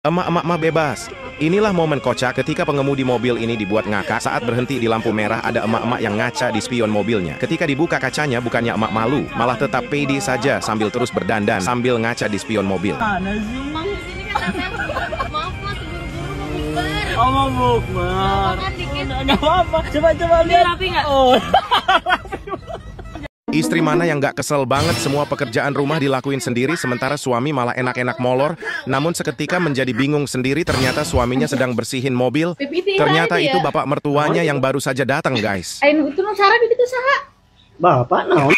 Emak-emak mah bebas. Inilah momen kocak ketika pengemudi mobil ini dibuat ngakak saat berhenti di lampu merah. Ada emak-emak yang ngaca di spion mobilnya. Ketika dibuka kacanya, bukannya emak malu, malah tetap pede saja sambil terus berdandan sambil ngaca di spion mobil. Mana sih? Bang, di sini kan ada maaf mas, buru-buru mau bukber. Oh mau bukber. Makan dikit. Nggak apa-apa. Coba lihat. Rapi nggak? Oh. Istri mana yang gak kesel banget semua pekerjaan rumah dilakuin sendiri sementara suami malah enak-enak molor. Namun seketika menjadi bingung sendiri ternyata suaminya sedang bersihin mobil. Ternyata itu bapak mertuanya yang baru saja datang guys. Ayo itu nu Sarah begitu saha. Bapak naon?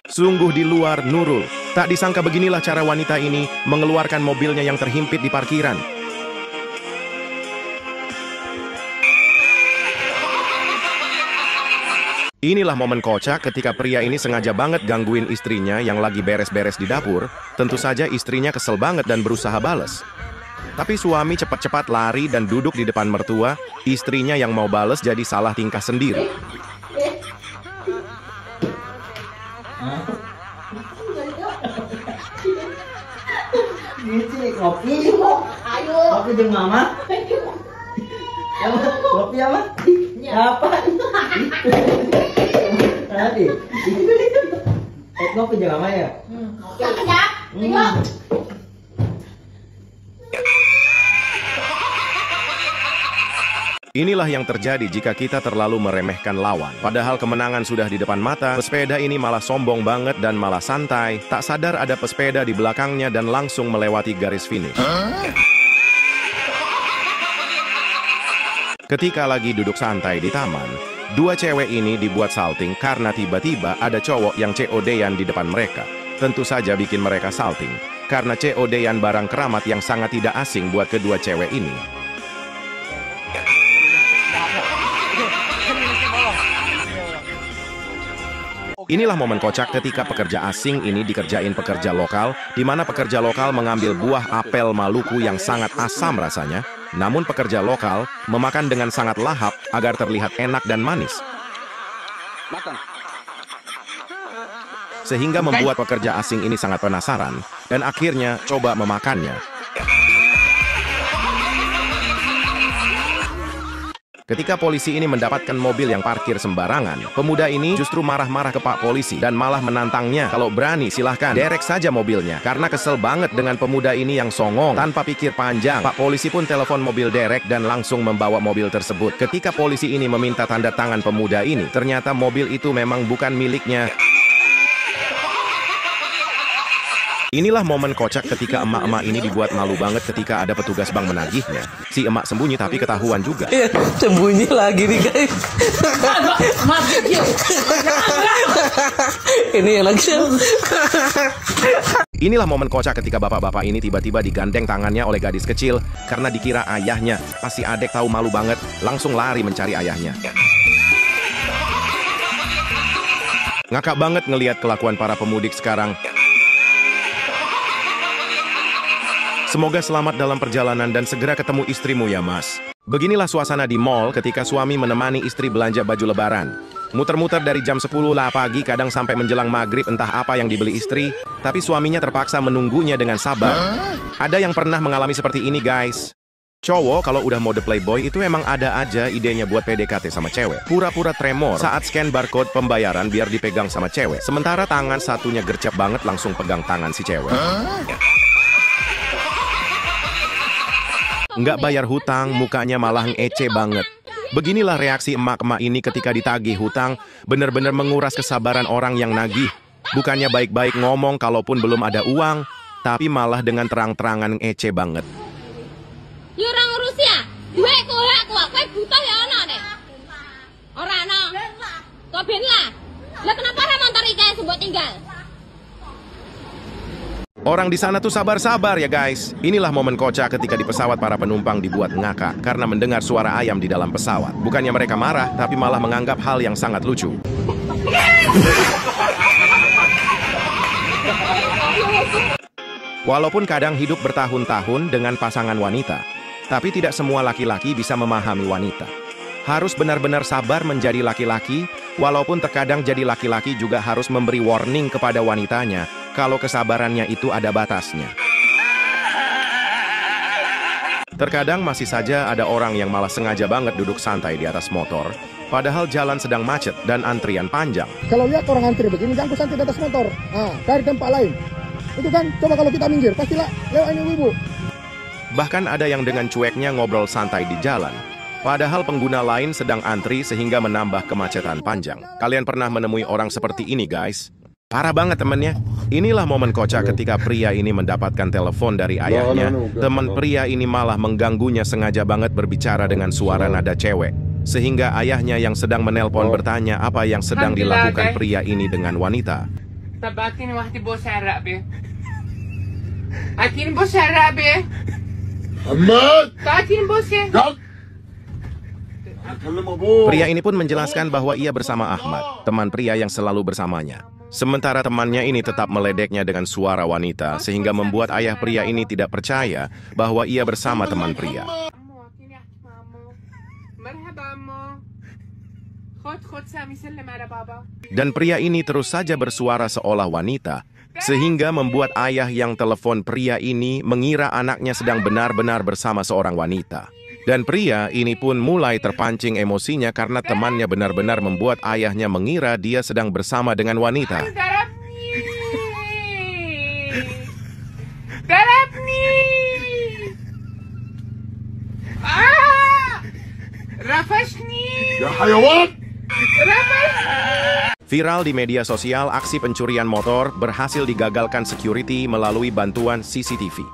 Sungguh di luar Nurul. Tak disangka beginilah cara wanita ini mengeluarkan mobilnya yang terhimpit di parkiran. Inilah momen kocak ketika pria ini sengaja banget gangguin istrinya yang lagi beres-beres di dapur. Tentu saja istrinya kesel banget dan berusaha bales. Tapi suami cepat-cepat lari dan duduk di depan mertua. Istrinya yang mau bales jadi salah tingkah sendiri. Ini kopi. Ayo. Kopi jeung mama. Kopi apa? Apa? Tadi. Kopi jeung mama ya? Siap. Tengok. Inilah yang terjadi jika kita terlalu meremehkan lawan. Padahal kemenangan sudah di depan mata, pesepeda ini malah sombong banget dan malah santai. Tak sadar ada pesepeda di belakangnya dan langsung melewati garis finish. Ketika lagi duduk santai di taman, dua cewek ini dibuat salting karena tiba-tiba ada cowok yang COD-an di depan mereka. Tentu saja bikin mereka salting, karena COD-an barang keramat yang sangat tidak asing buat kedua cewek ini. Inilah momen kocak ketika pekerja asing ini dikerjain pekerja lokal, di mana pekerja lokal mengambil buah apel Maluku yang sangat asam rasanya, namun pekerja lokal memakan dengan sangat lahap agar terlihat enak dan manis. Sehingga membuat pekerja asing ini sangat penasaran, dan akhirnya coba memakannya. Ketika polisi ini mendapatkan mobil yang parkir sembarangan, pemuda ini justru marah-marah ke Pak Polisi dan malah menantangnya. Kalau berani silahkan derek saja mobilnya. Karena kesel banget dengan pemuda ini yang songong tanpa pikir panjang. Pak Polisi pun telepon mobil derek dan langsung membawa mobil tersebut. Ketika polisi ini meminta tanda tangan pemuda ini, ternyata mobil itu memang bukan miliknya. Inilah momen kocak ketika emak-emak ini dibuat malu banget ketika ada petugas bank menagihnya. Si emak sembunyi tapi ketahuan juga. Sembunyi lagi nih guys. Ini yang lagi. Inilah momen kocak ketika bapak-bapak ini tiba-tiba digandeng tangannya oleh gadis kecil karena dikira ayahnya. Pas si adek tahu malu banget, langsung lari mencari ayahnya. Ngakak banget ngelihat kelakuan para pemudik sekarang. Semoga selamat dalam perjalanan dan segera ketemu istrimu ya mas. Beginilah suasana di mall ketika suami menemani istri belanja baju lebaran. Muter-muter dari jam 10 pagi kadang sampai menjelang maghrib entah apa yang dibeli istri. Tapi suaminya terpaksa menunggunya dengan sabar. Ada yang pernah mengalami seperti ini guys. Cowok kalau udah mode playboy itu emang ada aja idenya buat PDKT sama cewek. Pura-pura tremor saat scan barcode pembayaran biar dipegang sama cewek. Sementara tangan satunya gercep banget langsung pegang tangan si cewek. Nggak bayar hutang, mukanya malah ngece banget. Beginilah reaksi emak-emak ini ketika ditagih hutang, bener-bener menguras kesabaran orang yang nagih. Bukannya baik-baik ngomong kalaupun belum ada uang, tapi malah dengan terang-terangan ngece banget. Ya orang Rusia, duit kuat, kowe butuh ya ana deh. Ora ana. Kok ben lah. Lah kenapa ora montor iki sebut tinggal? Orang di sana tuh sabar-sabar ya guys. Inilah momen kocak ketika di pesawat para penumpang dibuat ngakak karena mendengar suara ayam di dalam pesawat. Bukannya mereka marah, tapi malah menganggap hal yang sangat lucu. Walaupun kadang hidup bertahun-tahun dengan pasangan wanita, tapi tidak semua laki-laki bisa memahami wanita. Harus benar-benar sabar menjadi laki-laki, walaupun terkadang jadi laki-laki juga harus memberi warning kepada wanitanya, kalau kesabarannya itu ada batasnya. Terkadang masih saja ada orang yang malah sengaja banget duduk santai di atas motor, padahal jalan sedang macet dan antrian panjang. Kalau lihat orang antri begini, jangan santai di atas motor. Cari tempat lain. Itu kan, coba kalau kita minggir, pastilah lewat ini ibu. Bahkan ada yang dengan cueknya ngobrol santai di jalan, padahal pengguna lain sedang antri sehingga menambah kemacetan panjang. Kalian pernah menemui orang seperti ini, guys? Parah banget temennya. Inilah momen kocak ketika pria ini mendapatkan telepon dari ayahnya. Teman pria ini malah mengganggunya sengaja banget berbicara dengan suara nada cewek. Sehingga ayahnya yang sedang menelpon bertanya apa yang sedang dilakukan pria ini dengan wanita. Tabakin wahdi bos harap be. Akin bos harap be. Ahmad. Takin bos ya. Pria ini pun menjelaskan bahwa ia bersama Ahmad, teman pria yang selalu bersamanya. Sementara temannya ini tetap meledeknya dengan suara wanita, sehingga membuat ayah pria ini tidak percaya bahwa ia bersama teman pria. Dan pria ini terus saja bersuara seolah wanita, sehingga membuat ayah yang telepon pria ini mengira anaknya sedang benar-benar bersama seorang wanita. Dan pria ini pun mulai terpancing emosinya karena temannya benar-benar membuat ayahnya mengira dia sedang bersama dengan wanita. Viral di media sosial, aksi pencurian motor berhasil digagalkan security melalui bantuan CCTV.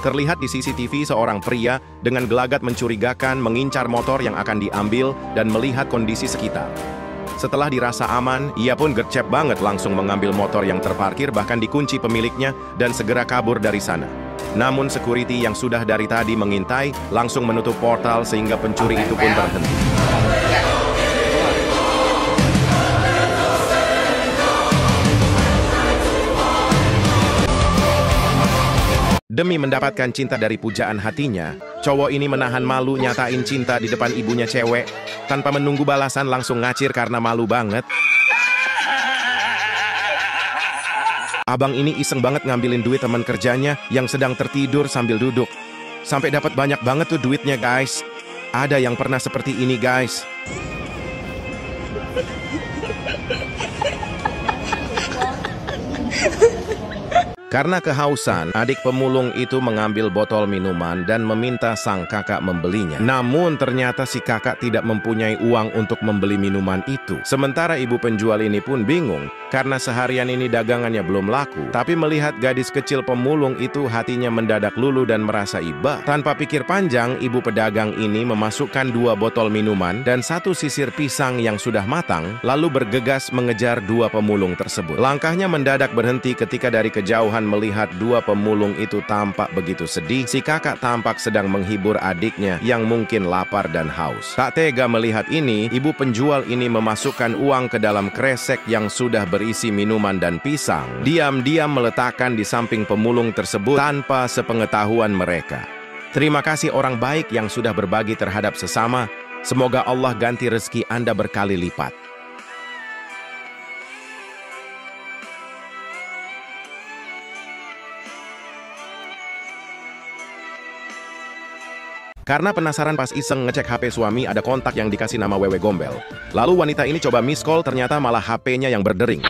Terlihat di CCTV seorang pria dengan gelagat mencurigakan mengincar motor yang akan diambil dan melihat kondisi sekitar. Setelah dirasa aman, ia pun gercep banget langsung mengambil motor yang terparkir, bahkan dikunci pemiliknya dan segera kabur dari sana. Namun security yang sudah dari tadi mengintai langsung menutup portal sehingga pencuri itu pun berhenti. Demi mendapatkan cinta dari pujaan hatinya, cowok ini menahan malu nyatain cinta di depan ibunya cewek. Tanpa menunggu balasan langsung ngacir karena malu banget. Abang ini iseng banget ngambilin duit teman kerjanya yang sedang tertidur sambil duduk. Sampai dapat banyak banget tuh duitnya, guys. Ada yang pernah seperti ini, guys. Karena kehausan, adik pemulung itu mengambil botol minuman dan meminta sang kakak membelinya. Namun ternyata si kakak tidak mempunyai uang untuk membeli minuman itu. Sementara ibu penjual ini pun bingung, karena seharian ini dagangannya belum laku. Tapi melihat gadis kecil pemulung itu, hatinya mendadak luluh dan merasa iba. Tanpa pikir panjang, ibu pedagang ini memasukkan 2 botol minuman dan 1 sisir pisang yang sudah matang, lalu bergegas mengejar 2 pemulung tersebut. Langkahnya mendadak berhenti ketika dari kejauhan melihat 2 pemulung itu tampak begitu sedih. Si kakak tampak sedang menghibur adiknya yang mungkin lapar dan haus. Tak tega melihat ini, ibu penjual ini memasukkan uang ke dalam kresek yang sudah berisi minuman dan pisang. Diam-diam meletakkan di samping pemulung tersebut tanpa sepengetahuan mereka. Terima kasih orang baik yang sudah berbagi terhadap sesama. Semoga Allah ganti rezeki Anda berkali lipat. Karena penasaran pas iseng ngecek HP suami ada kontak yang dikasih nama Wewe Gombel. Lalu wanita ini coba miss call, ternyata malah HP-nya yang berdering.